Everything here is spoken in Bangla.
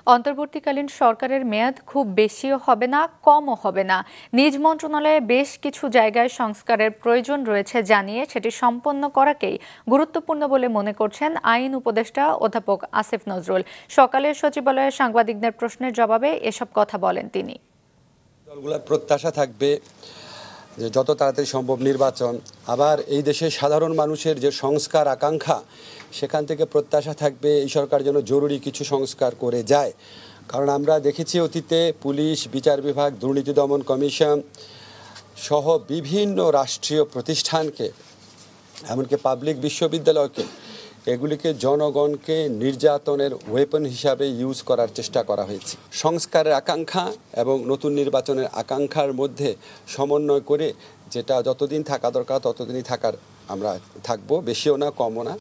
অন্তর্বর্তীকালীন সরকারের মেয়াদ খুব বেশিও হবে না, কমও হবে না। নিজ মন্ত্রণালয়ে বেশ কিছু জায়গায় সংস্কারের প্রয়োজন রয়েছে জানিয়ে সেটি সম্পন্ন করাকেই গুরুত্বপূর্ণ বলে মনে করছেন আইন উপদেষ্টা অধ্যাপক আসিফ নজরুল। সকালে সচিবালয়ে সাংবাদিকদের প্রশ্নের জবাবে এসব কথা বলেন তিনি। দলগুলোর প্রত্যাশা থাকবে যে যত তাড়াতাড়ি সম্ভব নির্বাচন, আবার এই দেশের সাধারণ মানুষের যে সংস্কার আকাঙ্ক্ষা, সেখান থেকে প্রত্যাশা থাকবে এই সরকার যেন জরুরি কিছু সংস্কার করে যায়। কারণ আমরা দেখেছি অতীতে পুলিশ, বিচার বিভাগ, দুর্নীতি দমন কমিশন সহ বিভিন্ন রাষ্ট্রীয় প্রতিষ্ঠানকে, এমনকি পাবলিক বিশ্ববিদ্যালয়কে, এগুলিকে জনগণকে নির্যাতনের ওয়েপন হিসাবে ইউজ করার চেষ্টা করা হয়েছে। সংস্কারের আকাঙ্ক্ষা এবং নতুন নির্বাচনের আকাঙ্ক্ষার মধ্যে সমন্বয় করে যেটা যতদিন থাকা দরকার ততদিনই আমরা থাকবো, বেশিও না কমও না।